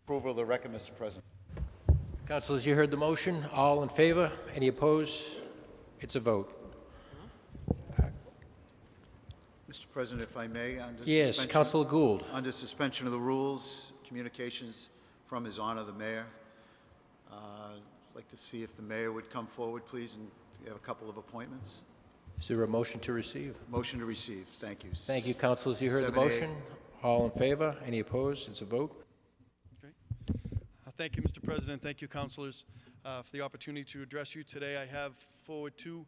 Approval of the record, Mr. President. Councilors, you heard the motion. All in favor? Any opposed? It's a vote. Mr. President, if I may, under Yes, suspension, Councilor Gould. under suspension of the rules, communications from His Honor the Mayor. I'd like to see if the Mayor would come forward, please, and we have a couple of appointments. Is there a motion to receive? Motion to receive. Thank you. Thank you, councilors. You heard the 7A. motion. All in favor? Any opposed? It's a vote. Great. Thank you, Mr. President. Thank you, councilors, for the opportunity to address you today. I have forward two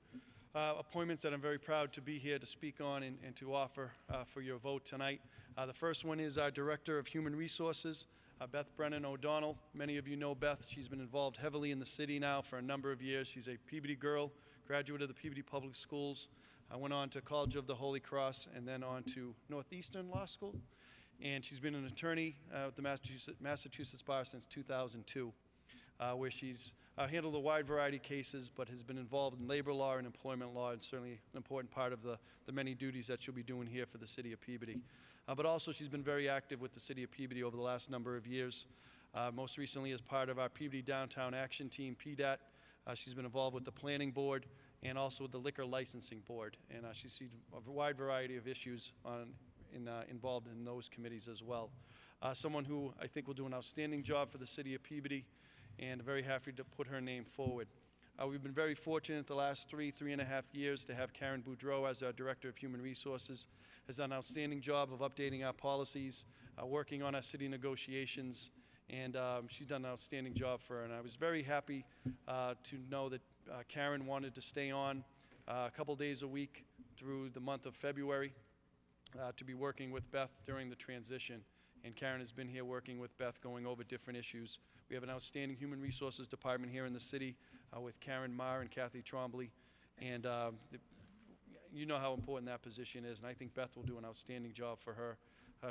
appointments that I'm very proud to be here to speak on and to offer for your vote tonight. The first one is our Director of Human Resources, Beth Brennan O'Donnell. Many of you know Beth. She's been involved heavily in the city now for a number of years. She's a Peabody girl, graduate of the Peabody Public Schools. I went on to College of the Holy Cross and then on to Northeastern Law School. And she's been an attorney at the Massachusetts Bar since 2002, where she's handled a wide variety of cases, but has been involved in labor law and employment law, and certainly an important part of the many duties that she'll be doing here for the city of Peabody. But also she's been very active with the city of Peabody over the last number of years. Most recently as part of our Peabody Downtown Action Team, PDAT. She's been involved with the Planning Board and also with the Liquor Licensing Board. And she's seen a wide variety of issues involved in those committees as well. Someone who I think will do an outstanding job for the city of Peabody, and very happy to put her name forward. We've been very fortunate the last three and a half years to have Karen Boudreau as our Director of Human Resources. Has done an outstanding job of updating our policies, working on our city negotiations, and she's done an outstanding job for her. And I was very happy to know that Karen wanted to stay on a couple days a week through the month of February to be working with Beth during the transition. And Karen has been here working with Beth, going over different issues. We have an outstanding human resources department here in the city with Karen Marr and Kathy Trombley. And you know how important that position is, and I think Beth will do an outstanding job for her.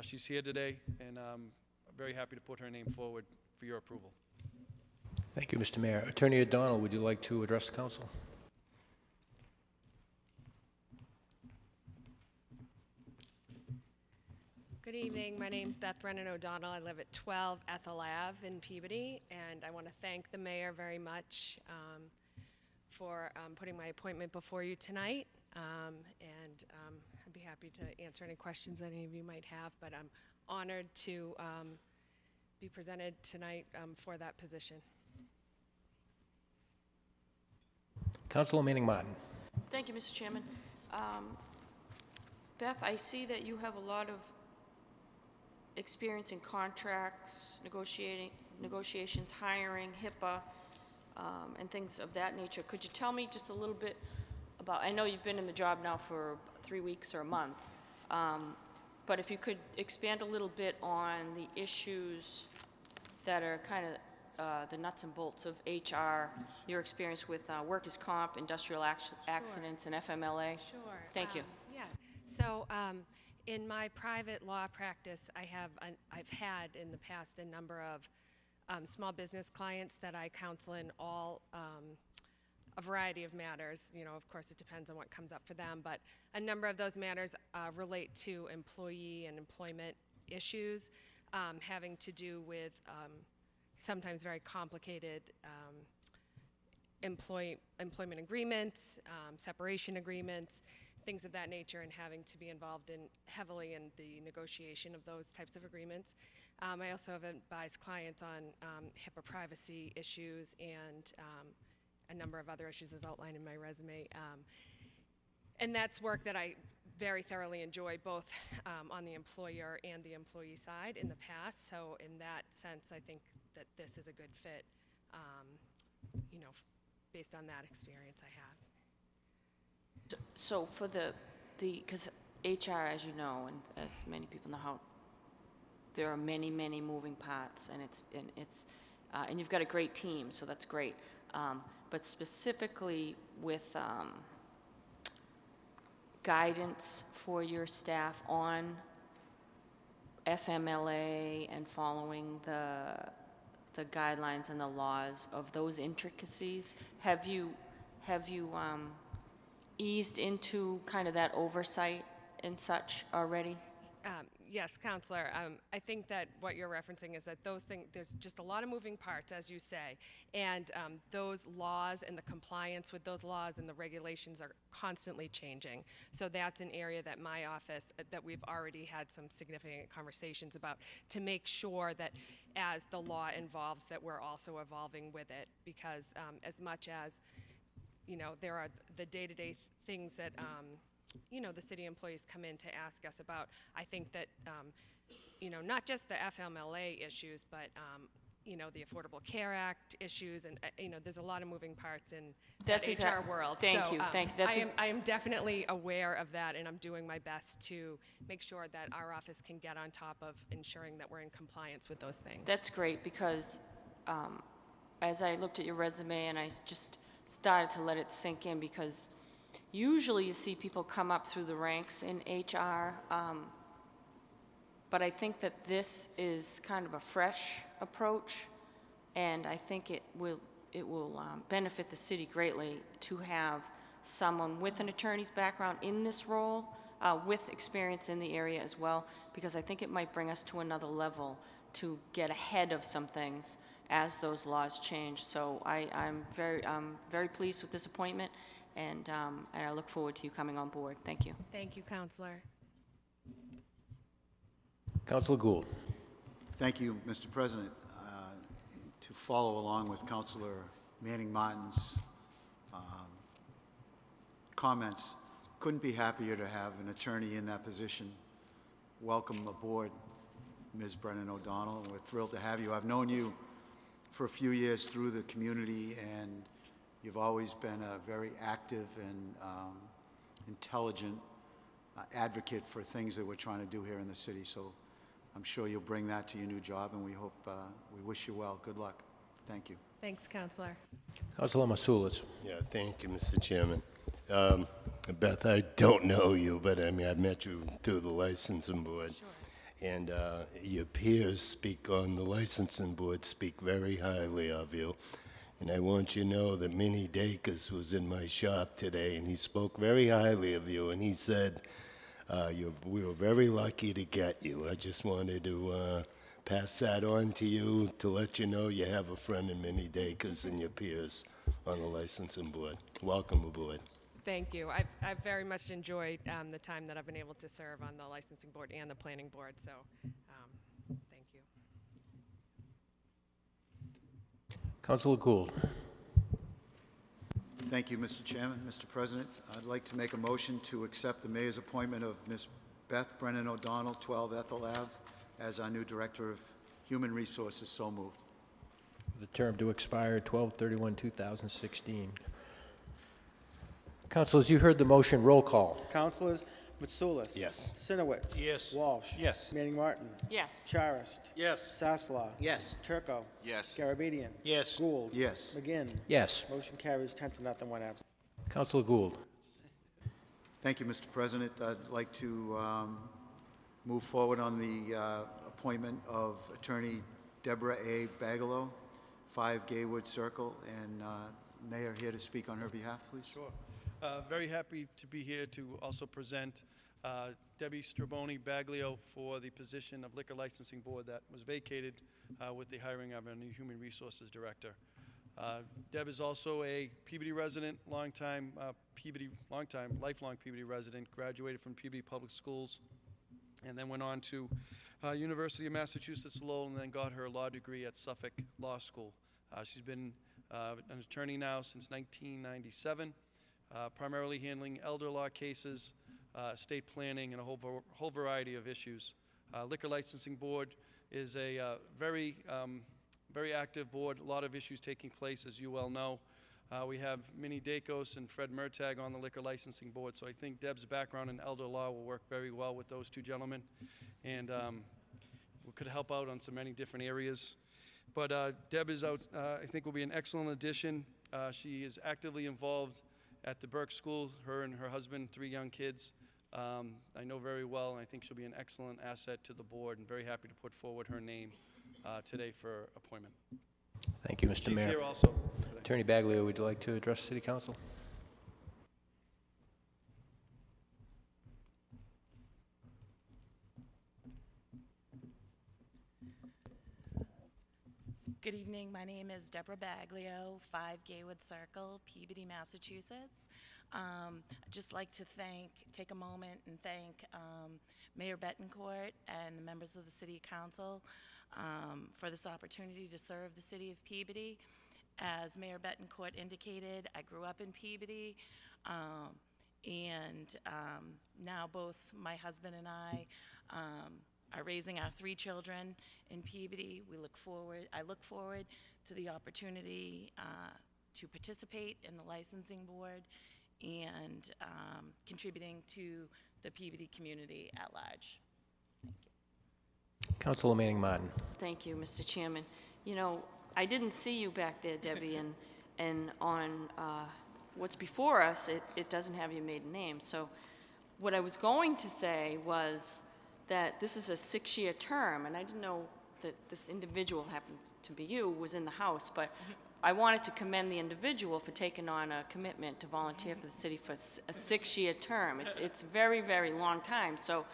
She's here today, and I'm very happy to put her name forward for your approval. Thank you, Mr. Mayor. Attorney O'Donnell, would you like to address the council? Good evening. My name's Beth Brennan O'Donnell. I live at 12 Ethel Ave in Peabody, and I want to thank the mayor very much for putting my appointment before you tonight. I'd be happy to answer any questions any of you might have, but I'm honored to be presented tonight for that position. Councilor Manning Martin. Thank you, Mr. Chairman. Beth, I see that you have a lot of experience in contracts, negotiations, hiring, HIPAA, and things of that nature. Could you tell me just a little bit about, I know you've been in the job now for 3 weeks or a month, but if you could expand a little bit on the issues that are kind of the nuts and bolts of HR, your experience with workers' comp, industrial accidents, and FMLA. Sure. Thank you. Yeah. So in my private law practice, I've had in the past a number of small business clients that I counsel in all a variety of matters. You know, of course, it depends on what comes up for them, but a number of those matters relate to employee and employment issues having to do with sometimes very complicated employment agreements, separation agreements, things of that nature, and having to be involved heavily in the negotiation of those types of agreements. I also have advised clients on HIPAA privacy issues and a number of other issues as outlined in my resume. And that's work that I very thoroughly enjoy, both on the employer and the employee side in the past. So in that sense, I think that this is a good fit, you know, based on that experience I have. So for because HR, as you know, and as many people know, how there are many moving parts, and you've got a great team, so that's great. But specifically with guidance for your staff on FMLA and following the guidelines and the laws of those intricacies, have you eased into kind of that oversight and such already? Yes, Counselor. I think that what you're referencing is that those things, there's just a lot of moving parts, as you say, and those laws and the compliance with those laws and the regulations are constantly changing. So that's an area that my office, that we've already had some significant conversations about to make sure that as the law evolves, that we're also evolving with it, because as much as, you know, there are the day-to-day things that you know, the city employees come in to ask us about. I think that, you know, not just the FMLA issues, but, you know, the Affordable Care Act issues, and, you know, there's a lot of moving parts in That's that HR world. Thank So, you, thank you. That's I am definitely aware of that, and I'm doing my best to make sure that our office can get on top of ensuring that we're in compliance with those things. That's great, because as I looked at your resume and I just started to let it sink in, because usually you see people come up through the ranks in HR, but I think that this is kind of a fresh approach, and I think it will benefit the city greatly to have someone with an attorney's background in this role, with experience in the area as well, because I think it might bring us to another level to get ahead of some things as those laws change. So I'm very pleased with this appointment, and I look forward to you coming on board. Thank you. Thank you, Counselor. Councilor Gould. Thank you, Mr. President. To follow along with Councilor Manning Martin's comments, couldn't be happier to have an attorney in that position. Welcome aboard, Ms. Brennan O'Donnell, and we're thrilled to have you. I've known you for a few years through the community, and you've always been a very active and intelligent advocate for things that we're trying to do here in the city. So I'm sure you'll bring that to your new job, and we hope, we wish you well. Good luck. Thank you. Thanks, Counselor. Councilor Masulis. Yeah, thank you, Mr. Chairman. Beth, I don't know you, but I mean, I've met you through the licensing board. Sure. And your peers speak on the licensing board, speak very highly of you. And I want you to know that Minnie Dacus was in my shop today, and he spoke very highly of you, and he said, we were very lucky to get you. I just wanted to pass that on to you to let you know you have a friend in Minnie Dacus and your peers on the licensing board. Welcome aboard. Thank you. I've very much enjoyed the time that I've been able to serve on the licensing board and the planning board, so thank you. Councilor Gould. Thank you, Mr. Chairman. Mr. President, I'd like to make a motion to accept the mayor's appointment of Ms. Beth Brennan O'Donnell, 12 Ethel Ave, as our new Director of Human Resources. So moved. The term to expire 12/31/2016. Councilors, you heard the motion. Roll call. Councilors Mitsoulas. Yes. Sinowitz. Yes. Walsh. Yes. Manning Martin. Yes. Charist. Yes. Sasslaw. Yes. Turco. Yes. Garabedian. Yes. Gould. Yes. McGinn. Yes. Motion carries 10-0, 1 absent. Councilor Gould. Thank you, Mr. President. I'd like to move forward on the appointment of Attorney Deborah A. Bagalow, 5 Gaywood Circle, and Mayor here to speak on her behalf, please. Sure. Very happy to be here to also present Debbie Straboni Baglio for the position of Liquor Licensing Board that was vacated with the hiring of a new Human Resources Director. Deb is also a Peabody resident, lifelong Peabody resident, graduated from Peabody Public Schools, and then went on to University of Massachusetts Lowell, and then got her law degree at Suffolk Law School. She's been an attorney now since 1997, primarily handling elder law cases, estate planning, and a whole variety of issues. Liquor Licensing Board is a very active board, a lot of issues taking place, as you well know. We have Minnie Dacus and Fred Mertag on the Liquor Licensing Board, so I think Deb's background in elder law will work very well with those two gentlemen, and we could help out on so many different areas. But Deb is out, I think will be an excellent addition. She is actively involved at the Burke School, her and her husband, 3 young kids. I know very well, and I think she'll be an excellent asset to the board, and very happy to put forward her name today for appointment. Thank you, Mr. She's Mayor. here also today. Attorney Baglio, would you like to address City Council? Good evening. My name is Deborah Baglio, 5 Gaywood Circle, Peabody, Massachusetts. I'd just like to take a moment and thank Mayor Betancourt and the members of the City Council for this opportunity to serve the City of Peabody. As Mayor Betancourt indicated, I grew up in Peabody, and now both my husband and I are raising our 3 children in Peabody. I look forward to the opportunity to participate in the licensing board and contributing to the Peabody community at large. Thank you. Councilor Manning Martin. Thank you, Mr. Chairman. You know, I didn't see you back there, Debbie, and on what's before us, it doesn't have your maiden name. So what I was going to say was that this is a 6-year term, and I didn't know that this individual, happens to be you, was in the House, but I wanted to commend the individual for taking on a commitment to volunteer for the city for a 6-year term. It's a very, very long time. So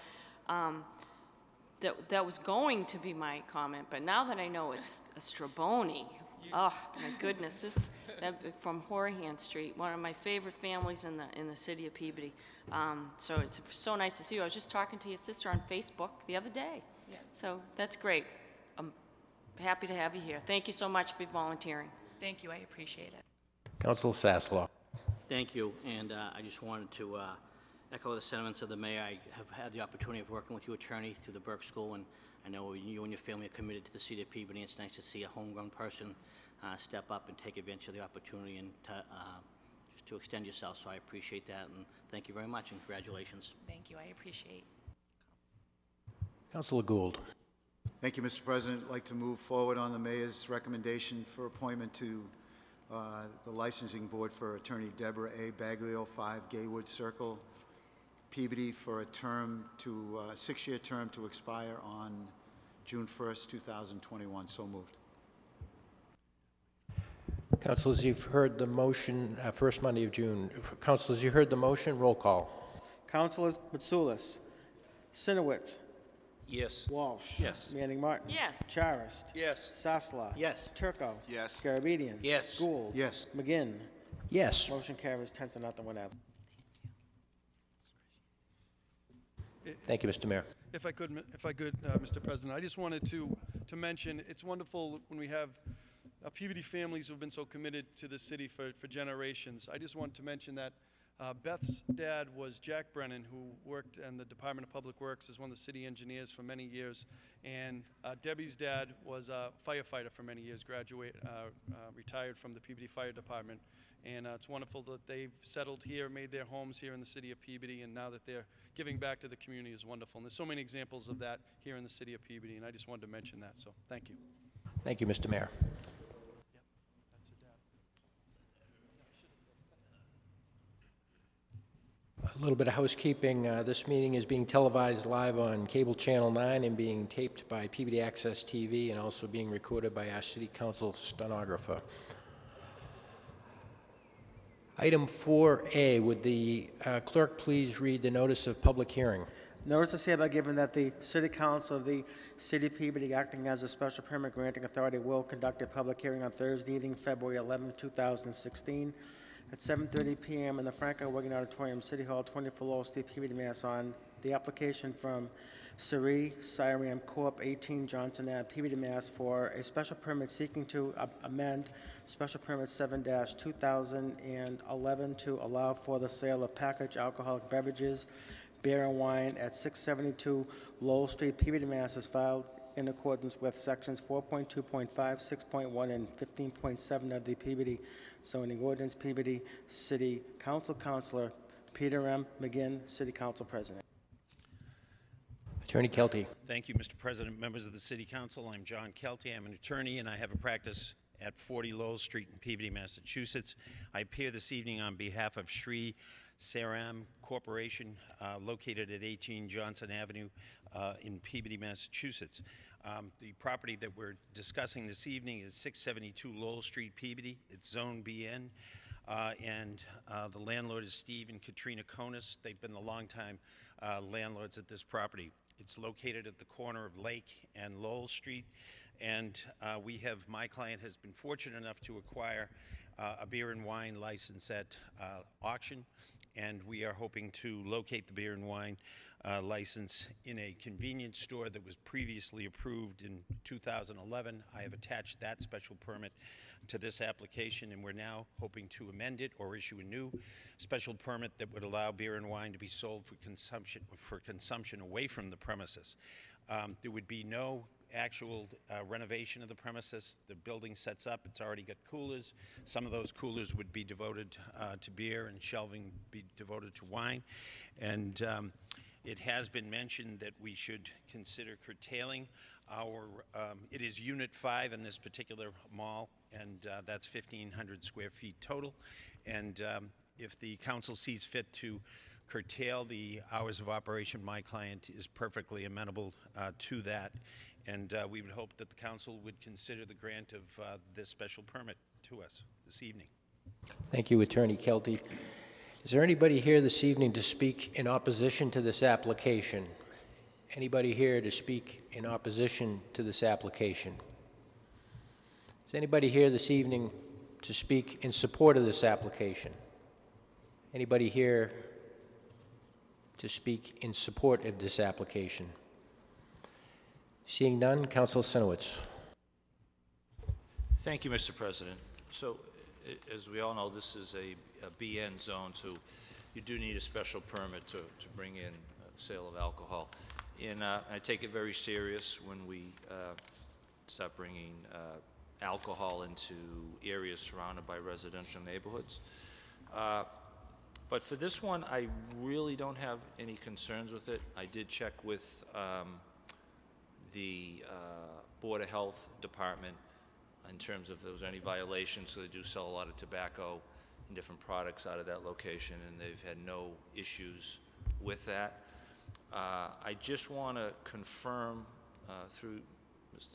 that was going to be my comment, but now that I know it's a Straboni, oh my goodness, from Horahan Street, one of my favorite families in the city of Peabody. So it's so nice to see you. I was just talking to your sister on Facebook the other day. Yes. So that's great. I'm happy to have you here. Thank you so much for volunteering. Thank you. I appreciate it. Councilor Sasslaw. Thank you, and I just wanted to echo the sentiments of the mayor. I have had the opportunity of working with you, attorney, through the Burke School, and I know you and your family are committed to the city of Peabody. It's nice to see a homegrown person step up and take advantage of the opportunity and just to extend yourself, so I appreciate that, and thank you very much, and congratulations. Thank you. I appreciate. Councilor Gould. Thank you, Mr. President. I'd like to move forward on the mayor's recommendation for appointment to the licensing board for Attorney Deborah A. Baglio, 5 Gaywood Circle, Peabody, for a term to 6-year term to expire on June 1st, 2021. So moved. Councilors, you've heard the motion, first Monday of June. Councilors, you heard the motion. Roll call. Councilors Mitsoulas, Sinowitz, Yes. Walsh. Yes. Manning Martin. Yes. Charist. Yes. Sasla. Yes. Turco. Yes. Garabedian. Yes. Gould. Yes. McGinn. Yes. Motion carries 10-0, 1 absent. Thank you, Mr. Mayor. If I could, Mr. President, I just wanted to mention, it's wonderful when we have Peabody families who've been so committed to the city for generations. I just wanted to mention that Beth's dad was Jack Brennan, who worked in the Department of Public Works as one of the city engineers for many years, and Debbie's dad was a firefighter for many years, retired from the Peabody Fire Department. And it's wonderful that they've settled here, made their homes here in the city of Peabody, and now that they're giving back to the community is wonderful. And there's so many examples of that here in the city of Peabody, and I just wanted to mention that, so thank you. Thank you, Mr. Mayor. A little bit of housekeeping. This meeting is being televised live on Cable Channel 9 and being taped by Peabody Access TV and also being recorded by our City Council stenographer. Item 4A, would the clerk please read the notice of public hearing? Notice is hereby given that the City Council of the City of Peabody, acting as a special permit granting authority, will conduct a public hearing on Thursday evening, February 11, 2016, at 7:30 p.m. in the Franco Wigan Auditorium, City Hall, 24 Lowell Street, Peabody, Mass. On the application from Sari Siram Corp., 18 Johnson Ave, Peabody, Mass. For a special permit seeking to amend Special Permit 7-2011 to allow for the sale of packaged alcoholic beverages, beer and wine at 672 Lowell Street, Peabody, Mass. Is filed in accordance with sections 4.2.5, 6.1, and 15.7 of the Peabody zoning ordinance. Peabody City Council Councilor Peter M. McGinn, City Council President. Attorney Kelty. Thank you, Mr. President, members of the City Council. I'm John Kelty. I'm an attorney, and I have a practice at 40 Lowell Street in Peabody, Massachusetts. I appear this evening on behalf of Sri Saram Corporation, located at 18 Johnson Avenue in Peabody, Massachusetts. The property that we're discussing this evening is 672 Lowell Street, Peabody. It's Zone BN. And the landlord is Steve and Katrina Konis. They've been the longtime landlords at this property. It's located at the corner of Lake and Lowell Street, and my client has been fortunate enough to acquire a beer and wine license at auction, and we are hoping to locate the beer and wine license in a convenience store that was previously approved in 2011. I have attached that special permit to this application, and we're now hoping to amend it or issue a new special permit that would allow beer and wine to be sold for consumption away from the premises. There would be no actual renovation of the premises. The building sets up. It's already got coolers. Some of those coolers would be devoted to beer, and shelving be devoted to wine. And it has been mentioned that we should consider curtailing it is Unit 5 in this particular mall, and that's 1,500 square feet total. And if the council sees fit to curtail the hours of operation, my client is perfectly amenable to that. And we would hope that the council would consider the grant of this special permit to us this evening. Thank you, Attorney Kelty. Is there anybody here this evening to speak in opposition to this application? Anybody here to speak in opposition to this application? Is anybody here this evening to speak in support of this application? Anybody here to speak in support of this application? Seeing none, Council Sinowitz. Thank you, Mr. President. So, as we all know, this is a BN zone, so you do need a special permit to bring in sale of alcohol. And I take it very serious when we start bringing alcohol into areas surrounded by residential neighborhoods. But for this one, I really don't have any concerns with it. I did check with the Board of Health Department in terms of if there was any violations, so they do sell a lot of tobacco and different products out of that location, and they've had no issues with that. I just want to confirm through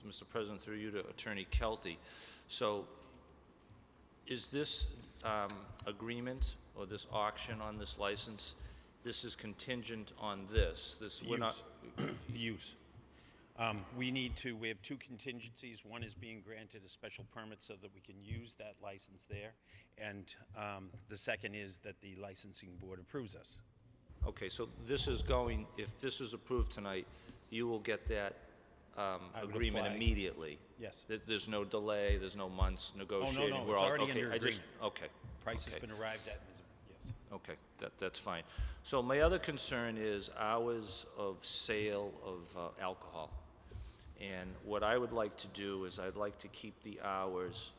Mr. President, through you to Attorney Kelty. So is this agreement or this auction on this license, this is contingent on this? We're not Use. We have two contingencies. One is being granted a special permit so that we can use that license there. And the second is that the licensing board approves us. Okay, so this is going, if this is approved tonight, you will get that agreement apply. Immediately? Yes. There's no delay, there's no months negotiating? Oh, no, We're it's all- already okay, under agreement. Okay. Price okay. has been arrived at. Yes. Okay, that's fine. So my other concern is hours of sale of alcohol. And what I would like to do is I'd like to keep the hours,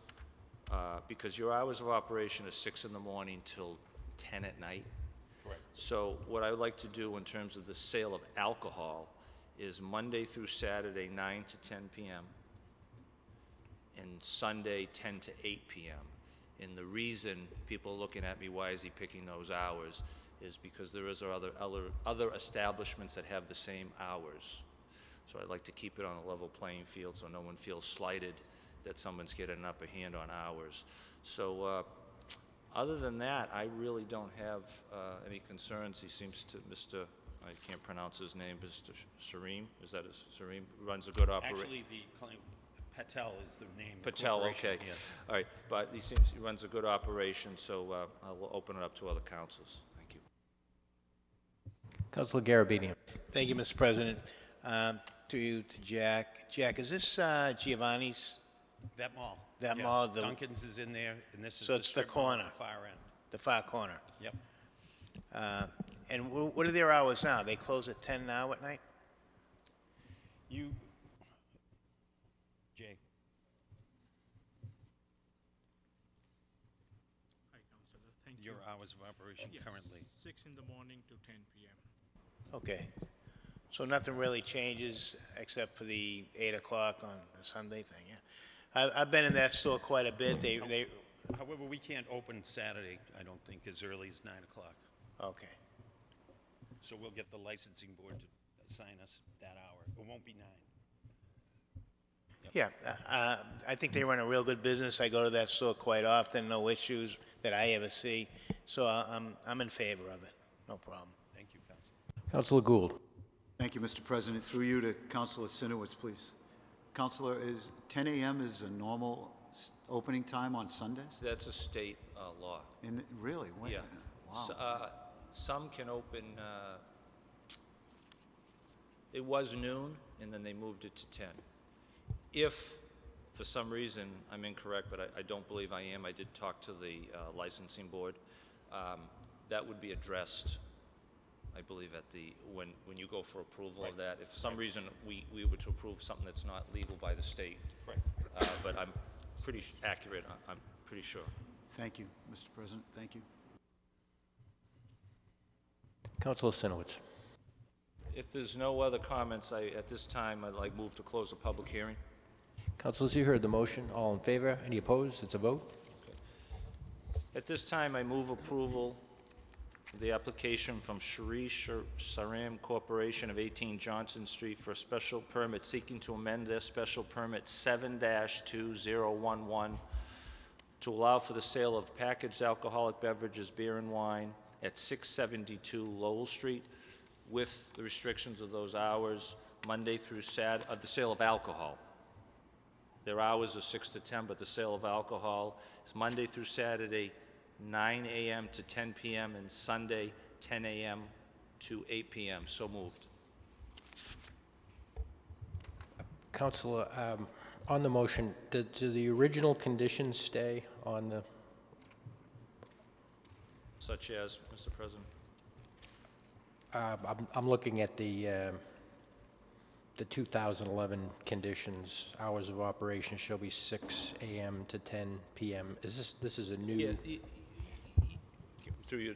because your hours of operation are 6 in the morning till 10 at night. Correct. So what I would like to do in terms of the sale of alcohol is Monday through Saturday, 9 to 10 p.m., and Sunday, 10 to 8 p.m. And the reason people are looking at me, why is he picking those hours, is because there is other establishments that have the same hours. So I'd like to keep it on a level playing field so no one feels slighted that someone's getting an upper hand on hours. So other than that, I really don't have any concerns. He seems to, I can't pronounce his name, Mr. Sareem, is that his, Sareem, runs a good operation. Actually, the claim, Patel is the name. Patel, corporation, okay. Yes. All right, but he runs a good operation, so I'll open it up to other councils. Thank you. Councilor Garabedian. Thank you, Mr. President. To you, to Jack. Jack, is this Giovanni's? That mall. That Yeah. mall, Duncan's is in there, and this is So it's the strip mall on corner. the far end. The far corner? Yep. And what are their hours now? They close at 10 now at night? Jay. Hi, Councillor. Thank Your you. hours of operation Yes, currently. 6 in the morning to 10 p.m. Okay. So nothing really changes except for the 8 o'clock on the Sunday thing, yeah? I've been in that store quite a bit. However, we can't open Saturday, I don't think, as early as 9 o'clock. Okay. So we'll get the licensing board to assign us that hour. It won't be 9. Yep. Yeah, I think they run a real good business. I go to that store quite often, no issues that I ever see. So I'm in favor of it, no problem. Thank you, Council. Councilor Gould. Thank you, Mr. President. Through you to Councilor Sinowitz, please. Councilor, is 10 a.m. is a normal opening time on Sundays? That's a state law. And really? Wait, Yeah. wow. Some can open, it was noon, and then they moved it to 10. If, for some reason, I'm incorrect, but I don't believe I am, I did talk to the licensing board, that would be addressed, I believe, at the, when you go for approval of that. If for some reason we were to approve something that's not legal by the state. Right. But I'm pretty accurate, I'm pretty sure. Thank you, Mr. President. Thank you. Councilor Sinowitz. If there's no other comments, at this time, I'd like move to close the public hearing. Councilors, you heard the motion. All in favor? Any opposed? It's a vote. At this time, I move approval of the application from Shri Saram Corporation of 18 Johnson Street for a special permit seeking to amend their special permit 7-2011 to allow for the sale of packaged alcoholic beverages, beer and wine at 672 Lowell Street with the restrictions of those hours, Monday through Saturday, of the sale of alcohol. Their hours are 6 to 10, but the sale of alcohol is Monday through Saturday, 9 a.m. to 10 p.m., and Sunday, 10 a.m. to 8 p.m. So moved. Councilor, on the motion, do the original conditions stay on the... Such as, Mr. President? I'm looking at the 2011 conditions. Hours of operation shall be 6 a.m. to 10 p.m. This is a new... Yeah, through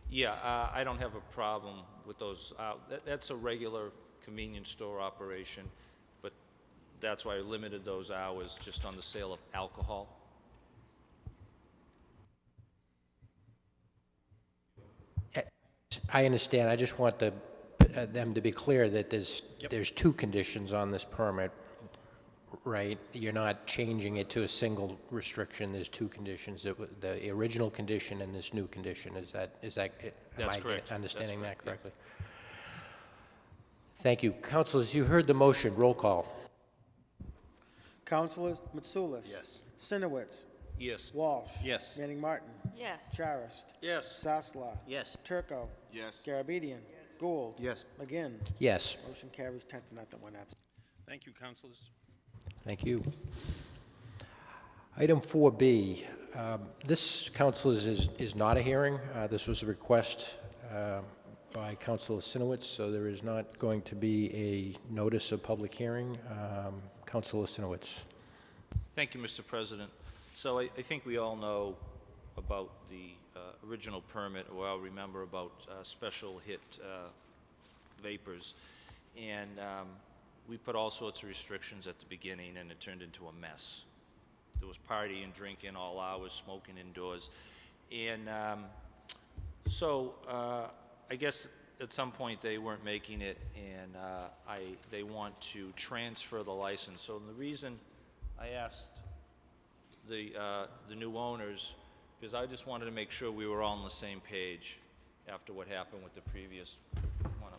you, I don't have a problem with those. That's a regular convenience store operation, but that's why I limited those hours just on the sale of alcohol. I understand. I just want them to be clear that there's two conditions on this permit, right? You're not changing it to a single restriction. There's two conditions: the original condition and this new condition. Is that? That's am correct. I understanding That's that correct, correctly? Thank you, councilors. You heard the motion. Roll call. Councilors Mitsoulas. Yes. Sinowitz. Yes. Walsh. Yes. Manning Martin. Yes. Charist. Yes. Sasla. Yes. Turco. Yes. Garabedian. Gould. Yes. McGinn. Yes. Motion carries 10 to nothing, one absent. Thank you, councilors. Thank you. Item 4B. This, councilors, is not a hearing. This was a request by Councilor Sinowitz, so there is not going to be a notice of public hearing. Councilor Sinowitz. Thank you, Mr. President. So I think we all know about the original permit, or I'll remember about special hit vapors. And we put all sorts of restrictions at the beginning, and it turned into a mess. There was partying, drinking all hours, smoking indoors. And I guess at some point they weren't making it, and they want to transfer the license. So the reason I asked the new owners, because I just wanted to make sure we were all on the same page after what happened with the previous one.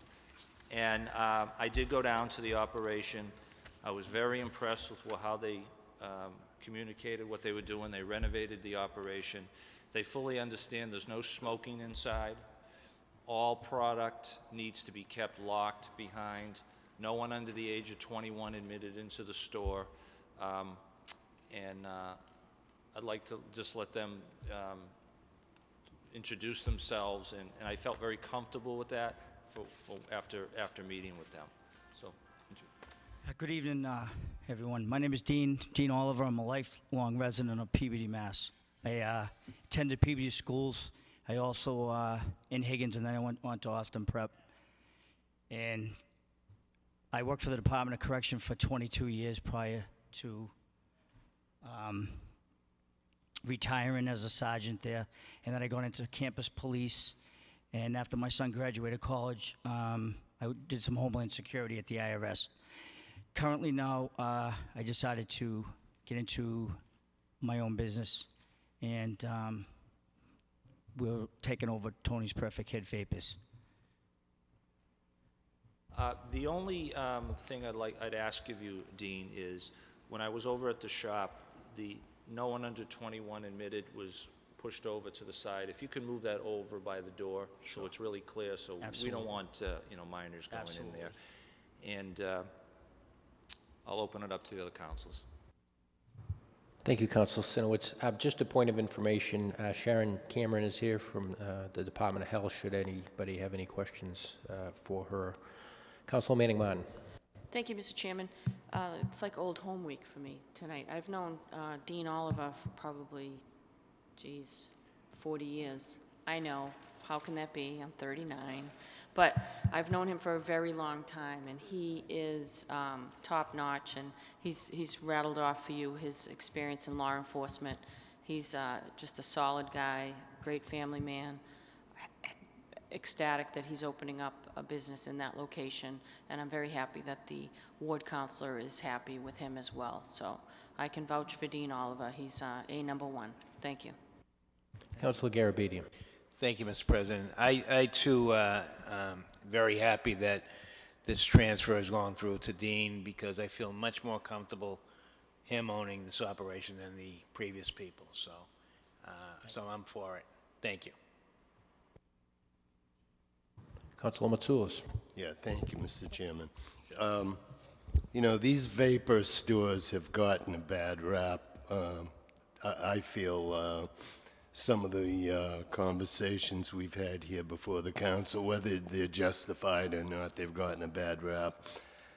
And I did go down to the operation. I was very impressed with how they communicated what they were doing. They renovated the operation. They fully understand there's no smoking inside. All product needs to be kept locked behind. No one under the age of 21 admitted into the store. I'd like to just let them introduce themselves, and I felt very comfortable with that after meeting with them. So, Good evening, everyone. My name is Dean Oliver. I'm a lifelong resident of Peabody, Mass. I attended Peabody schools. I also in Higgins, and then I went to Austin Prep. And I worked for the Department of Correction for 22 years prior to retiring as a sergeant there. And then I got into campus police. And after my son graduated college, I did some homeland security at the IRS. Currently now, I decided to get into my own business, and we're taking over Tony's Perfect Hit Vapors. The only thing I'd ask of you, Dean, is when I was over at the shop, the no one under 21 admitted was pushed over to the side. If you can move that over by the door, so it's really clear, so we Absolutely. don't want, minors going in there. And I'll open it up to the other councils. Thank you, Council Sinowitz. Just a point of information, Sharon Cameron is here from the Department of Health, should anybody have any questions for her. Council Manning Martin. Thank you, Mr. Chairman. It's like old home week for me tonight. I've known Dean Oliver for probably, 40 years. I know, how can that be? I'm 39. But I've known him for a very long time, and he is top-notch, and he's rattled off for you his experience in law enforcement. He's just a solid guy, great family man, ecstatic that he's opening up a business in that location, and I'm very happy that the ward counselor is happy with him as well. So I can vouch for Dean Oliver. He's a #1. Thank you. Councilor Garabedian. Thank you, Mr. President. I too, very happy that this transfer has gone through to Dean, because I feel much more comfortable him owning this operation than the previous people. So, so I'm for it. Thank you. Councilor Matsoulis. Yeah, thank you, Mr. Chairman. These vapor stores have gotten a bad rap. I feel some of the conversations we've had here before the council, whether they're justified or not, they've gotten a bad rap.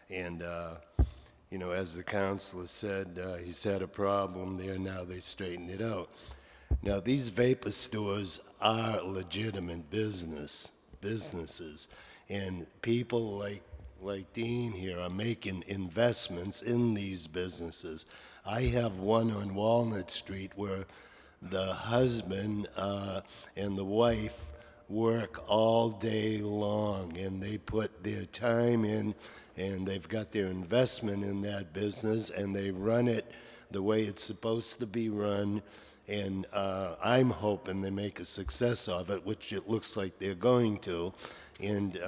And, as the councilor said, he's had a problem there, now they straightened it out. Now, these vapor stores are legitimate businesses, and people like Dean here are making investments in these businesses. I have one on Walnut Street where the husband and the wife work all day long, and they put their time in, and they've got their investment in that business, and they run it the way it's supposed to be run. And I'm hoping they make a success of it, which it looks like they're going to. And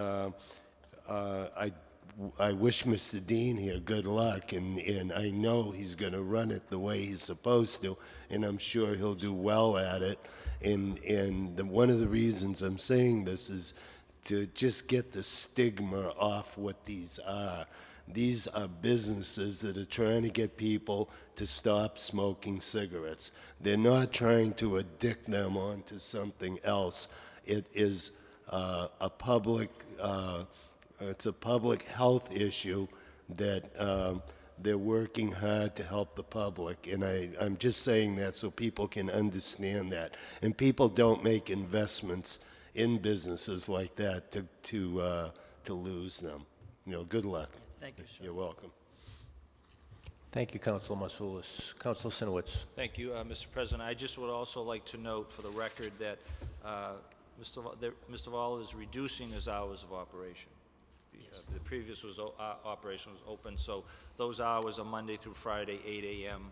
I wish Mr. Dean here good luck, and I know he's going to run it the way he's supposed to, and I'm sure he'll do well at it. And one of the reasons I'm saying this is to just get the stigma off what these are. These are businesses that are trying to get people to stop smoking cigarettes. They're not trying to addict them onto something else. It is it's a public health issue that they're working hard to help the public. And I'm just saying that so people can understand that. And people don't make investments in businesses like that to lose them. Good luck. Thank you, sir. You're welcome. Thank you, Councilor Matsoulis. Councilor Sinowitz. Thank you, Mr. President. I just would also like to note for the record that Mr. Vol is reducing his hours of operation. The previous operation was open, so those hours are Monday through Friday, 8 a.m.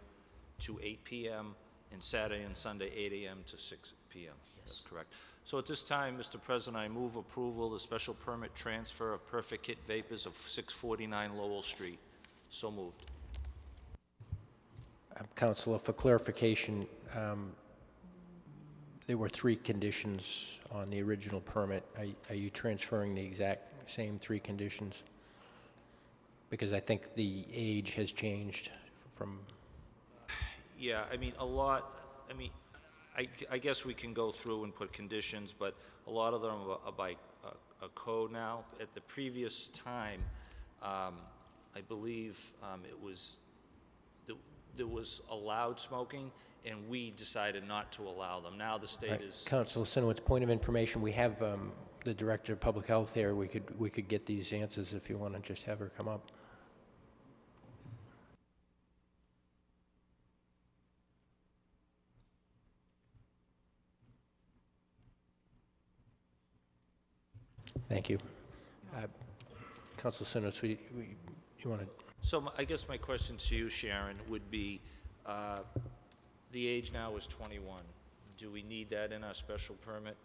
to 8 p.m., and Saturday and Sunday, 8 a.m. to 6 p.m. That's correct. So at this time, Mr. President, I move approval of the special permit transfer of Perfect Hit Vapors of 649 Lowell Street. So moved. Councilor, for clarification, there were 3 conditions on the original permit. Are you transferring the exact same 3 conditions? Because I think the age has changed from... Yeah, I guess we can go through and put conditions, but a lot of them are by a code now. At the previous time, I believe there was allowed smoking, and we decided not to allow them. Now the state is... Councilor Sinowitz, point of information, we have the Director of Public Health here. We could get these answers if you want to just have her come up. Thank you. Councilor Sinowitz, you want to... So I guess my question to you, Sharon, would be, the age now is 21. Do we need that in our special permit?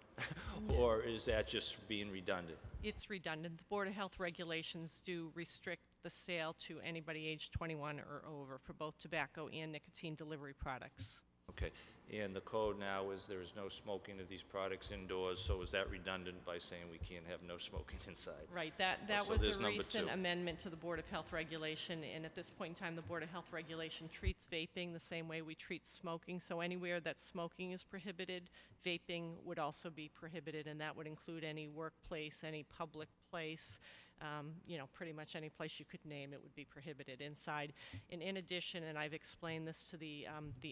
Or is that just being redundant? It's redundant. The Board of Health regulations do restrict the sale to anybody aged 21 or over for both tobacco and nicotine delivery products. Okay, and the code now is there is no smoking of these products indoors, so is that redundant by saying we can't have no smoking inside? Right, that So was there's a number recent two. amendment to the Board of Health regulation, and at this point in time, the Board of Health regulation treats vaping the same way we treat smoking, so anywhere that smoking is prohibited, vaping would also be prohibited, and that would include any workplace, any public place, you know, pretty much any place you could name, it would be prohibited inside. And in addition, and I've explained this to the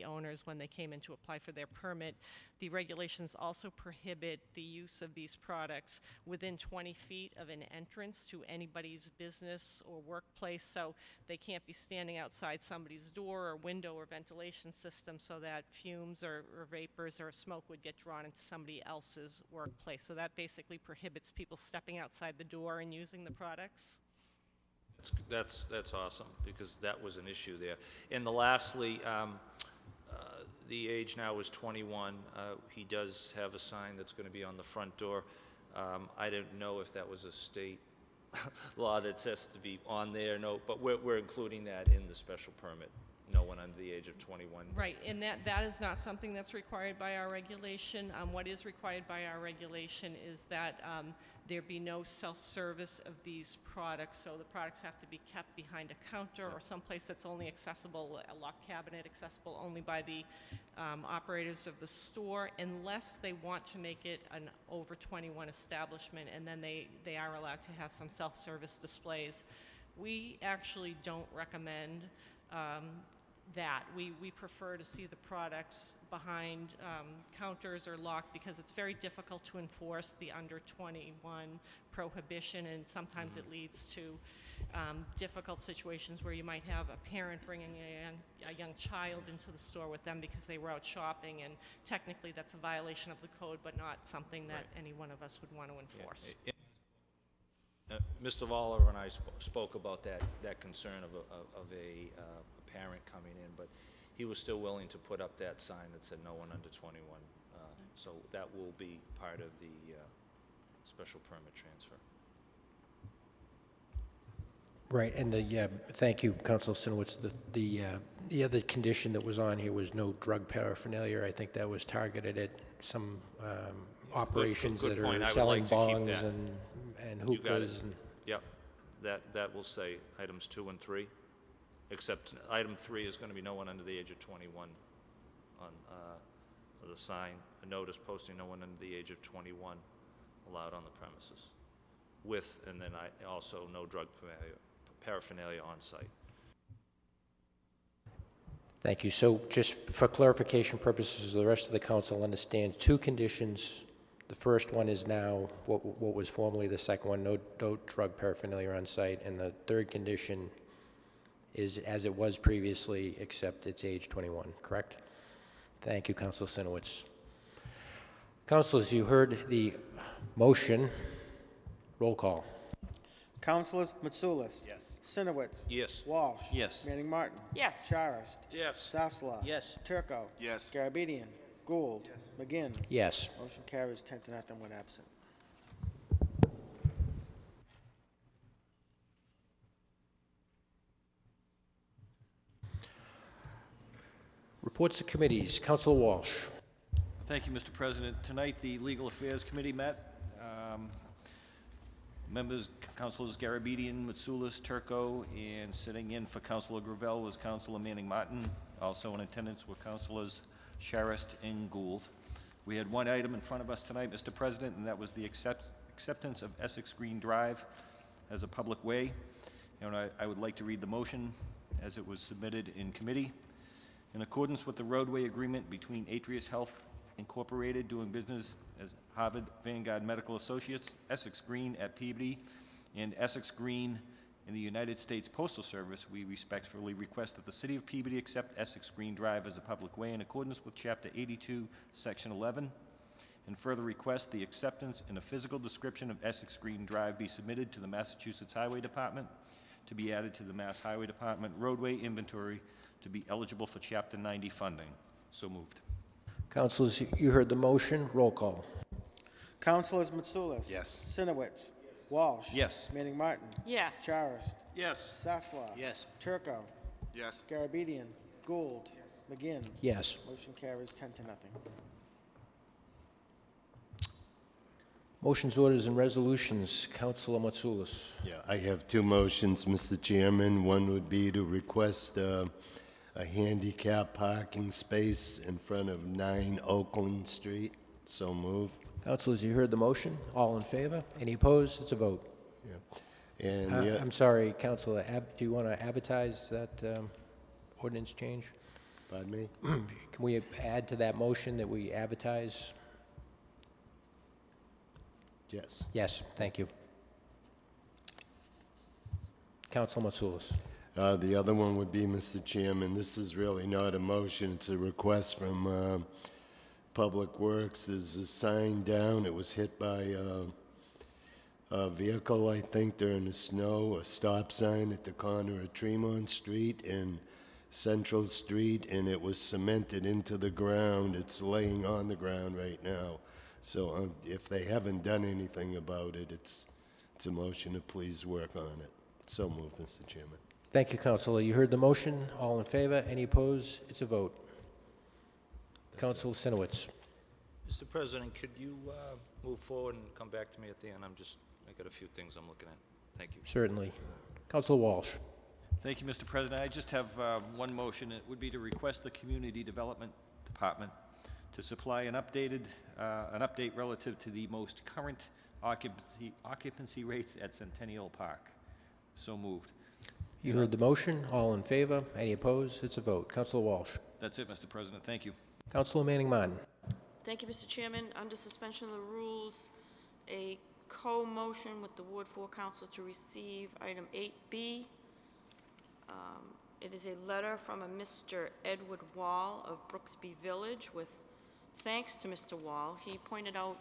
owners when they came in to apply for their permit, the regulations also prohibit the use of these products within 20 feet of an entrance to anybody's business or workplace, so they can't be standing outside somebody's door or window or ventilation system so that fumes or vapors or smoke would get drawn into somebody else's workplace. So that basically prohibits people stepping outside the door and using the products. That's awesome, because that was an issue there. And lastly, the age now is 21. He does have a sign that's going to be on the front door. I didn't know if that was a state law that says to be on there. No, but we're including that in the special permit. No one under the age of 21. Right, and that is not something that's required by our regulation. What is required by our regulation is that there be no self-service of these products, so the products have to be kept behind a counter or someplace that's only accessible, a locked cabinet accessible only by the operators of the store, unless they want to make it an over 21 establishment, and then they are allowed to have some self-service displays. We actually don't recommend that. We prefer to see the products behind counters or locked, because it's very difficult to enforce the under 21 prohibition, and sometimes it leads to difficult situations where you might have a parent bringing a young child into the store with them because they were out shopping, and technically that's a violation of the code, but not something that any one of us would want to enforce. Mr. Voller and I spoke about that concern of a parent coming in, but he was still willing to put up that sign that said no one under 21. So that will be part of the special permit transfer. Right, and thank you, Councilor Sinowitz. The other condition that was on here was no drug paraphernalia. I think that was targeted at some operations good that point. are I would selling like to keep bongs that. and You got it. hookahs. And Yep, that will say items 2 and 3, except item 3 is going to be no one under the age of 21 on the sign, a notice posting no one under the age of 21 allowed on the premises, with, and then also no drug paraphernalia on site. Thank you. So just for clarification purposes, the rest of the council understands two conditions. The first one is now what was formerly the second one, no drug paraphernalia on site, and the third condition is as it was previously, except it's age 21, correct? Thank you, Councilor Sinowitz. Councilors, you heard the motion. Roll call. Councilors Mitsoulas. Yes. Sinowitz. Yes. Walsh. Yes. Manning Martin. Yes. Charist. Yes. Sasla. Yes. Turco. Yes. Garabedian. Gould. McGinn. Yes. Motion carries 10-0, one absent. Reports of committees. Councilor Walsh. Thank you, Mr. President. Tonight, the Legal Affairs Committee met. Members, Councilors Garabedian, Mitsoulas, Turco, and sitting in for Councilor Gravel was Councilor Manning Martin. Also in attendance were Councilors Charist and Gould. We had one item in front of us tonight, Mr. President, and that was the acceptance of Essex Green Drive as a public way. And I would like to read the motion as it was submitted in committee. In accordance with the roadway agreement between Atrius Health Incorporated, doing business as Harvard Vanguard Medical Associates, Essex Green at Peabody, and Essex Green in the United States Postal Service, we respectfully request that the City of Peabody accept Essex Green Drive as a public way in accordance with Chapter 82, Section 11, and further request the acceptance and a physical description of Essex Green Drive be submitted to the Massachusetts Highway Department to be added to the Mass Highway Department roadway inventory to be eligible for Chapter 90 funding. So moved. Councilors, you heard the motion. Roll call. Councilors Mitsoulas. Yes. Sinowitz. Walsh. Yes. Manning Martin. Yes. Charis. Yes. Sasslaw. Yes. Turco. Yes. Garabedian. Gould. McGinn. Yes. Motion carries 10 to nothing. Motions, orders, and resolutions. Councilor Matsoulis. Yeah, I have two motions, Mr. Chairman. One would be to request a handicap parking space in front of 9 Oakland Street. So move. Councilors, you heard the motion. All in favor? Any opposed? It's a vote. Yeah. And the, I'm sorry, Councilor, do you want to advertise that ordinance change? pardon me? Can we add to that motion that we advertise? Yes. Yes, thank you. Councilor Matsoulis. The other one would be, Mr. Chairman, this is really not a motion, it's a request from Public Works. There's a sign down, it was hit by a vehicle, I think, during the snow, a stop sign at the corner of Tremont Street and Central Street, and it was cemented into the ground. It's laying on the ground right now. So if they haven't done anything about it, it's a motion to please work on it. So moved, Mr. Chairman. Thank you, Councilor. You heard the motion. All in favor? Any opposed? It's a vote. Councilor Sinowitz. Mr. President, could you move forward and come back to me at the end? I got a few things I'm looking at. Thank you. Certainly. Councilor Walsh. Thank you, Mr. President. I just have one motion. It would be to request the Community Development Department to supply an update relative to the most current occupancy rates at Centennial Park. So moved. You heard the motion. All in favor? Any opposed? It's a vote. Councilor Walsh. That's it, Mr. President. Thank you. Councilor Manning Martin. Thank you, Mr. Chairman. Under suspension of the rules, a co-motion with the Ward 4 Council to receive item 8B. It is a letter from a Mr. Edward Wall of Brooksby Village with thanks to Mr. Wall. He pointed out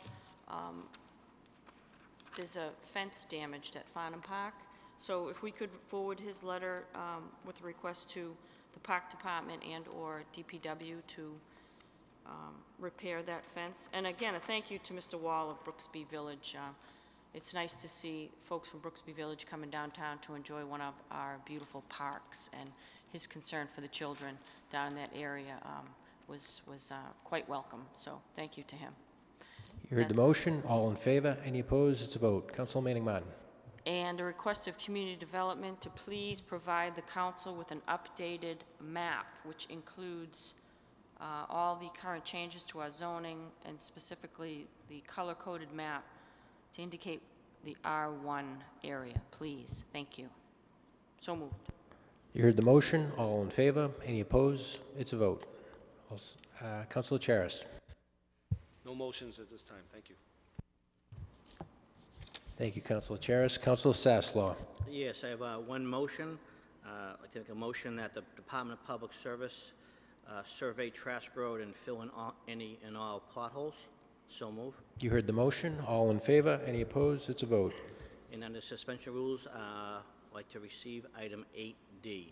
there's a fence damaged at Farnham Park. So if we could forward his letter with a request to the Park Department and/or DPW to repair that fence. And again, a thank you to Mr. Wall of Brooksby Village. It's nice to see folks from Brooksby Village coming downtown to enjoy one of our beautiful parks, and his concern for the children down in that area was quite welcome. So thank you to him. You heard the motion. All in favor? Any opposed? It's a vote. Councilor Manning Martin. And a request of community development to please provide the council with an updated map, which includes all the current changes to our zoning and specifically the color-coded map to indicate the R1 area, please. Thank you. So moved. You heard the motion. All in favor? Any opposed? It's a vote. Councilor Charis. No motions at this time. Thank you. Thank you, Councilor Charis. Councilor Sasslaw. Yes, I have one motion. I take a motion that the Department of Public Service survey Trask Road and fill in any and all potholes. So move. You heard the motion. All in favor? Any opposed? It's a vote. And under suspension rules, I'd like to receive item 8D.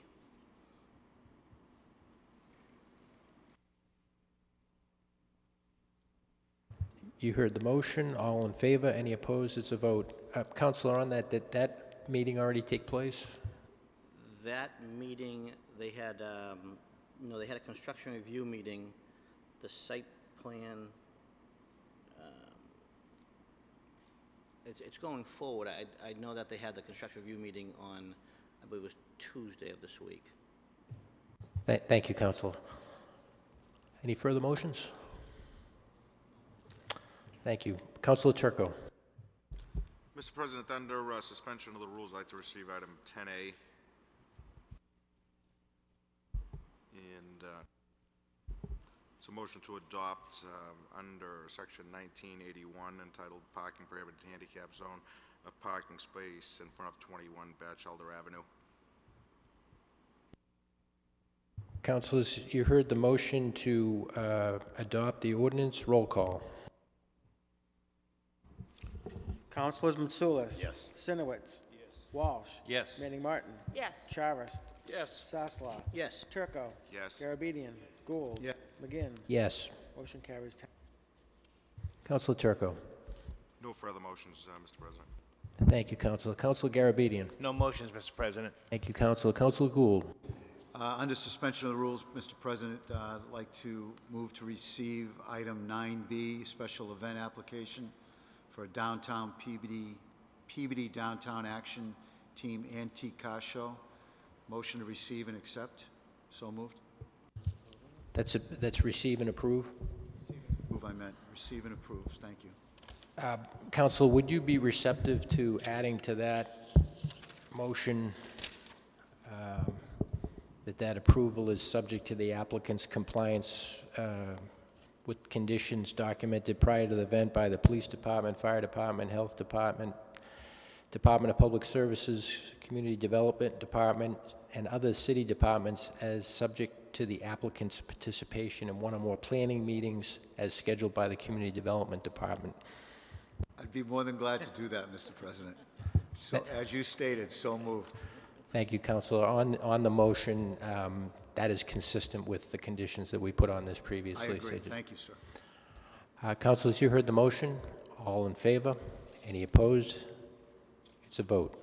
You heard the motion. All in favor? Any opposed? It's a vote. Councilor, on that, did that meeting already take place? That meeting, they had, they had a construction review meeting. The site plan, it's going forward. I know that they had the construction review meeting on, I believe it was Tuesday of this week. Thank you, Councilor. Any further motions? Thank you. Councilor Turco. Mr. President, under suspension of the rules, I'd like to receive item 10A. And it's a motion to adopt under section 1981 entitled Parking Prohibited Handicap Zone, a parking space in front of 21 Batchelder Avenue. Councilors, you heard the motion to adopt the ordinance. Roll call. Councilors Mitsoulas. Yes. Sinowitz. Yes. Walsh. Yes. Manning Martin. Yes. Charis. Yes. Sasslaw. Yes. Turco. Yes. Garabedian. Gould. Yes. McGinn. Yes. Motion carries 10. Councilor Turco. No further motions, Mr. President. Thank you, Councilor. Councilor Garabedian. No motions, Mr. President. Thank you, Councilor. Councilor Gould. Under suspension of the rules, Mr. President, I'd like to move to receive item 9B, special event application for a downtown Peabody Downtown Action Team Antique Car Show. Motion to receive and accept. So moved. That's receive and approve. Move, I meant. Receive and approve. Thank you. Council, would you be receptive to adding to that motion that approval is subject to the applicant's compliance with conditions documented prior to the event by the Police Department, Fire Department, Health Department, Department of Public Services, Community Development Department, and other city departments as subject to the applicant's participation in one or more planning meetings as scheduled by the Community Development Department? I'd be more than glad to do that, Mr. President. So, as you stated, so moved. Thank you, Councilor. On the motion, that is consistent with the conditions that we put on this previously. I agree. Thank you, sir. Councilors, you heard the motion. All in favor? Any opposed? It's a vote.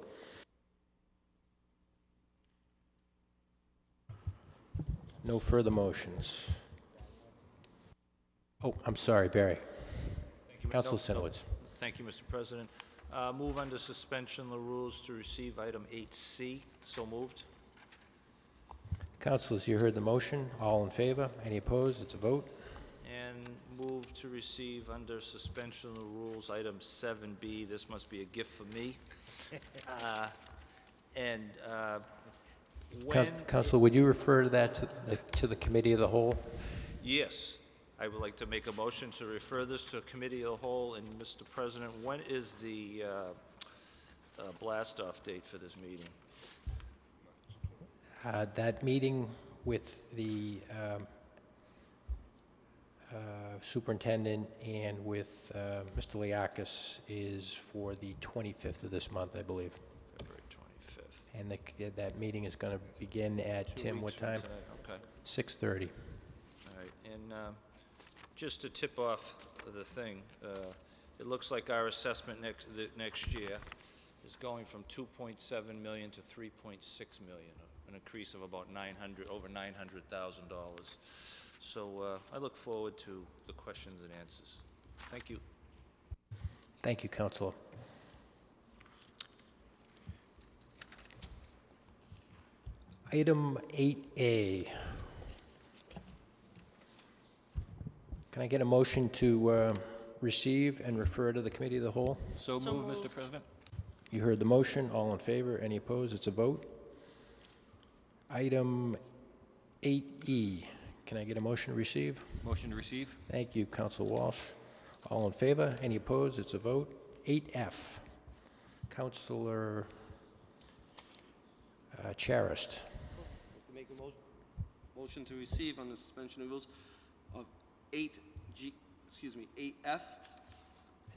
No further motions. Oh, I'm sorry, Barry. Thank you, Councilor Sinowitz. Thank you, Mr. President. Move under suspension of the rules to receive item 8C. So moved. Councilors, you heard the motion. All in favor? Any opposed? It's a vote. And move to receive under suspension of the rules item 7B. This must be a gift for me. When... Councilor, would you refer to that to the Committee of the Whole? Yes. I would like to make a motion to refer this to a committee of the whole. And, Mr. President, when is the blast-off date for this meeting? That meeting with the superintendent and with Mr. Liakis is for the 25th of this month, I believe. February 25th. And that meeting is going to begin at, Tim, what time? Okay. 6:30. All right. And just to tip off the thing, it looks like our assessment next year is going from 2.7 million to 3.6 million, an increase of about over $900,000. So I look forward to the questions and answers. Thank you. Thank you, Councilor. Item 8A. Can I get a motion to receive and refer to the Committee of the Whole? So moved, Mr. President. You heard the motion. All in favor? Any opposed? It's a vote. Item 8E. Can I get a motion to receive? Motion to receive. Thank you, Council Walsh. All in favor? Any opposed? It's a vote. 8F. Councilor Charist. To make a motion to receive on the suspension of rules of 8F. And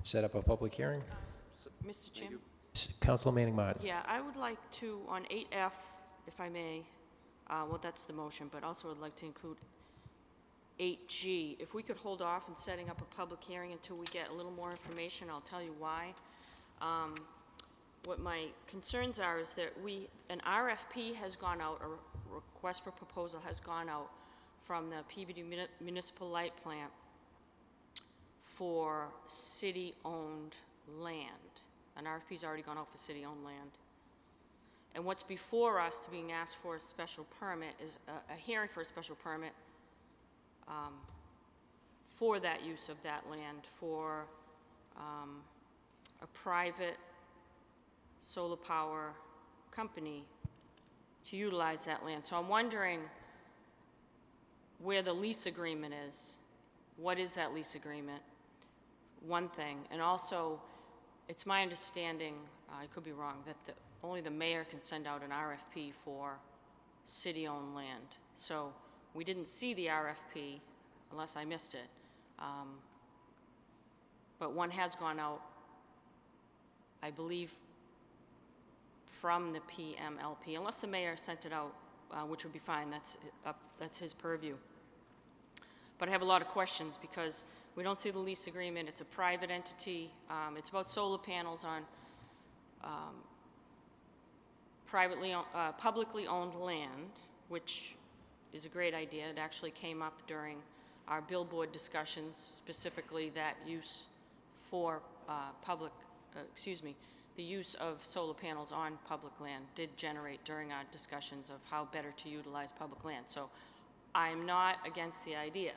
set up a public hearing. Mr. Chairman? Councilor Manning Martin. Yeah, I would like to, on 8F, if I may, well, that's the motion, but also would like to include 8G. If we could hold off in setting up a public hearing until we get a little more information, I'll tell you why. What my concerns are is that an RFP has gone out, a request for proposal has gone out from the Peabody Municipal Light Plant for city-owned land. An RFP's already gone out for city-owned land. And what's before us to being asked for a special permit is a hearing for a special permit for that use of that land for a private solar power company to utilize that land. So I'm wondering where the lease agreement is. What is that lease agreement? One thing. And also, it's my understanding, I could be wrong, that only the mayor can send out an RFP for city-owned land. So we didn't see the RFP, unless I missed it. But one has gone out, I believe, from the PMLP, unless the mayor sent it out, which would be fine. That's his purview. But I have a lot of questions because We don't see the lease agreement. It's a private entity. It's about solar panels on publicly owned land, which is a great idea. It actually came up during our billboard discussions, specifically that use for the use of solar panels on public land did generate during our discussions of how better to utilize public land. So I'm not against the idea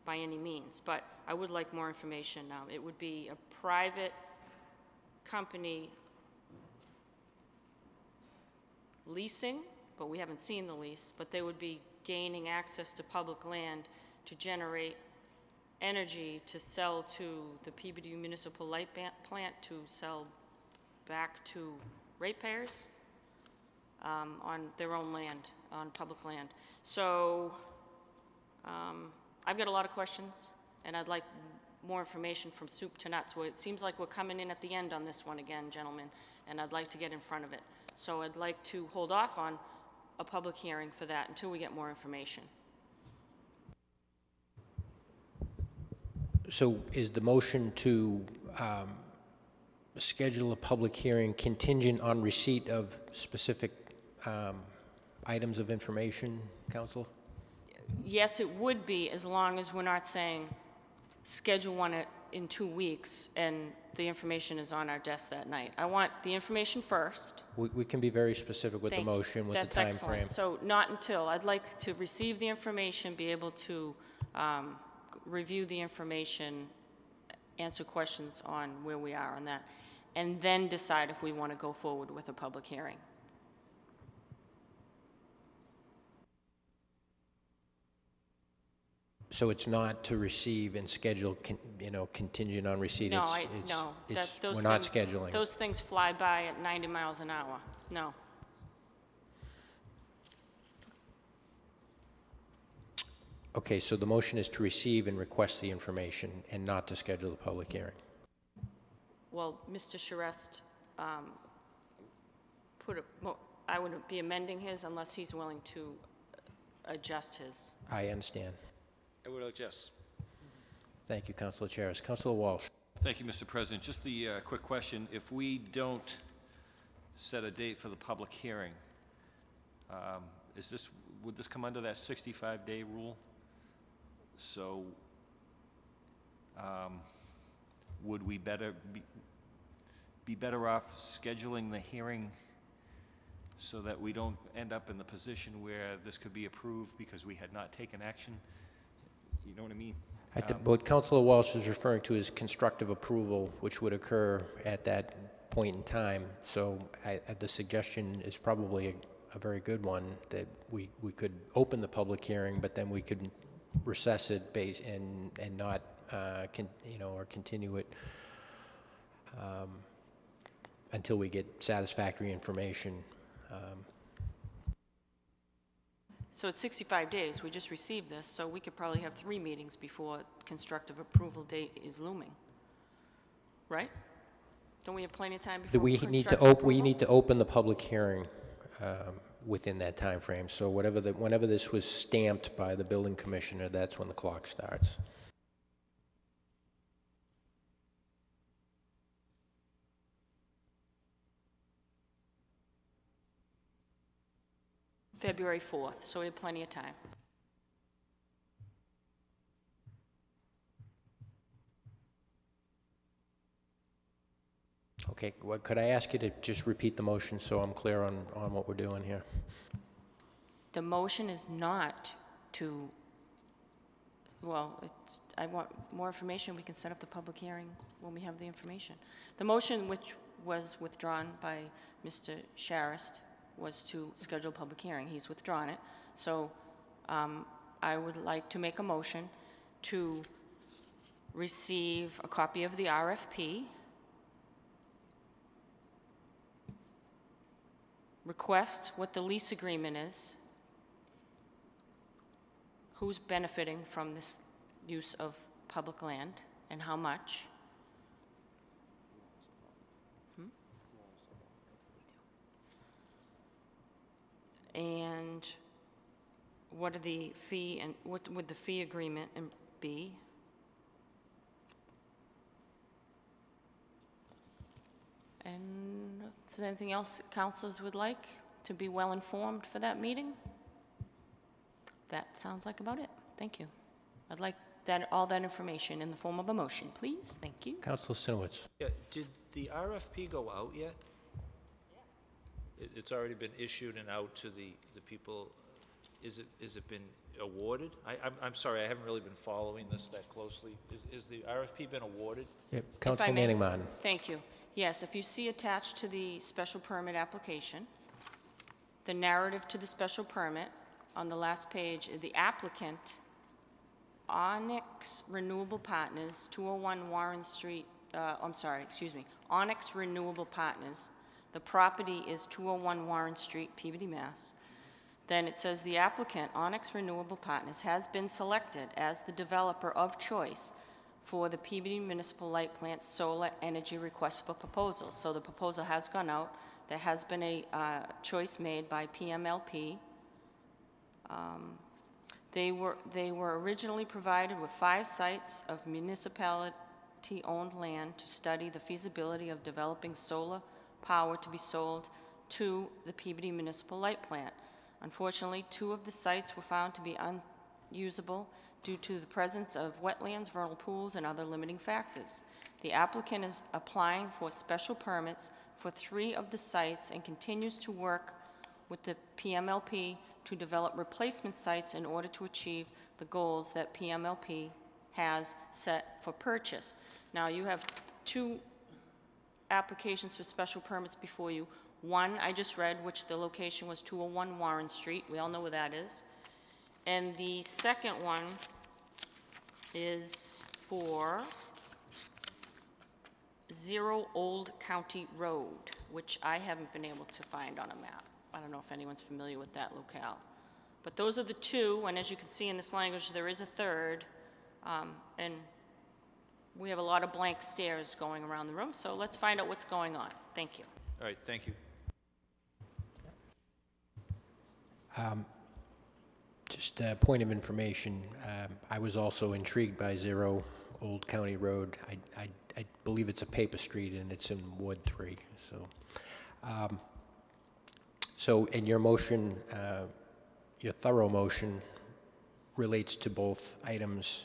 by any means, but I would like more information now. It would be a private company leasing, but we haven't seen the lease, but they would be gaining access to public land to generate energy to sell to the Peabody Municipal Light Plant, to sell back to ratepayers on their own land, on public land. So I've got a lot of questions, and I'd like more information from soup to nuts. Well, it seems like we're coming in at the end on this one again, gentlemen, and I'd like to get in front of it. So I'd like to hold off on a public hearing for that until we get more information. So is the motion to schedule a public hearing contingent on receipt of specific items of information, Council? Yes, it would be, as long as we're not saying schedule one in 2 weeks and the information is on our desk that night. I want the information first. We can be very specific with the motion, with the time frame. That's excellent. So not until. I'd like to receive the information, be able to review the information, answer questions on where we are on that, and then decide if we want to go forward with a public hearing. So it's not to receive and schedule, contingent on receipt? No, we're not scheduling. Those things fly by at 90 miles an hour. No. Okay, so the motion is to receive and request the information and not to schedule the public hearing. Well, Mr. Charest I wouldn't be amending his unless he's willing to adjust his. I understand. I would adjust. Thank you, Councilor Charis. Councilor Walsh. Thank you, Mr. President. Just a quick question. If we don't set a date for the public hearing, would this come under that 65-day rule? So would we be better off scheduling the hearing so that we don't end up in the position where this could be approved because we had not taken action? You know what I mean? What Councilor Walsh is referring to is constructive approval, which would occur at that point in time. So the suggestion is probably a very good one, that we could open the public hearing, but then we could recess it and not or continue it until we get satisfactory information. So it's 65 days. We just received this, so we could probably have 3 meetings before constructive approval date is looming. Right? Don't we have plenty of time before We need to open the public hearing within that time frame. So whenever this was stamped by the building commissioner, that's when the clock starts. February 4th, so we have plenty of time. Okay, could I ask you to just repeat the motion so I'm clear on what we're doing here? The motion is not to, I want more information. We can set up the public hearing when we have the information. The motion, which was withdrawn by Mr. Charest, was to schedule a public hearing. He's withdrawn it. So I would like to make a motion to receive a copy of the RFP, request what the lease agreement is, who's benefiting from this use of public land, and how much. And what are the fee, and what would the fee agreement be? And if there's anything else councilors would like to be well-informed for that meeting? That sounds like about it. Thank you. I'd like all that information in the form of a motion, please. Thank you. Councilor Sinowitz. Yeah, did the RFP go out yet? It's already been issued and out to the people. Is it been awarded? I'm sorry, I haven't really been following this that closely. Is the RFP been awarded? Yep. If I Councilor may. Manning Martin. Thank you. Yes, if you see attached to the special permit application, the narrative to the special permit, on the last page, the applicant, Onyx Renewable Partners, 201 Warren Street, Onyx Renewable Partners. The property is 201 Warren Street, Peabody, Mass. Then it says the applicant, Onyx Renewable Partners, has been selected as the developer of choice for the Peabody Municipal Light Plant Solar Energy Request for Proposal. So the proposal has gone out. There has been a choice made by PMLP. They were originally provided with 5 sites of municipality-owned land to study the feasibility of developing solar power to be sold to the Peabody Municipal Light Plant. Unfortunately, 2 of the sites were found to be unusable due to the presence of wetlands, vernal pools, and other limiting factors. The applicant is applying for special permits for 3 of the sites and continues to work with the PMLP to develop replacement sites in order to achieve the goals that PMLP has set for purchase. Now, you have 2 applications for special permits before you. One I just read, which the location was 201 Warren Street. We all know where that is. And the second one is for 0 Old County Road, which I haven't been able to find on a map. I don't know if anyone's familiar with that locale. But those are the 2, and as you can see in this language, there is a third. And we have a lot of blank stares going around the room, so let's find out what's going on. Thank you. All right, thank you. Just a point of information, I was also intrigued by 0 Old County Road. I believe it's a paper street and it's in Ward 3. So in your motion, your thorough motion relates to both items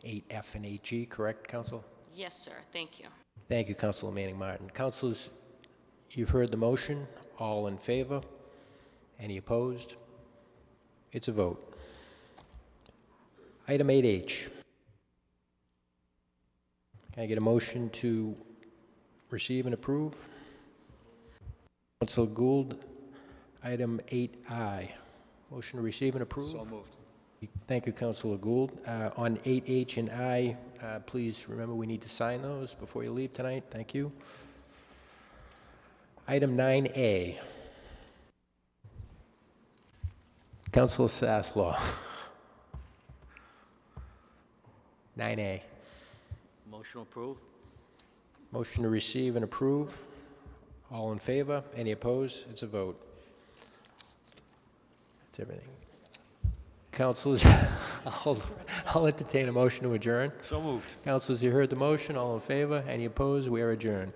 8F and 8G, correct, Council? Yes, sir. Thank you. Thank you, Councilor Manning Martin. Councilors, you've heard the motion. All in favor? Any opposed? It's a vote. Item 8H. Can I get a motion to receive and approve? Councilor Gould, item 8I. Motion to receive and approve? So moved. Thank you, Councilor Gould. On 8H and I, please remember we need to sign those before you leave tonight. Thank you. Item 9A. Councilor Sasslaw. 9A. Motion approved. Motion to receive and approve. All in favor? Any opposed? It's a vote. That's everything. Councilors, I'll entertain a motion to adjourn. So moved. Councilors, you heard the motion. All in favor? Any opposed? We are adjourned.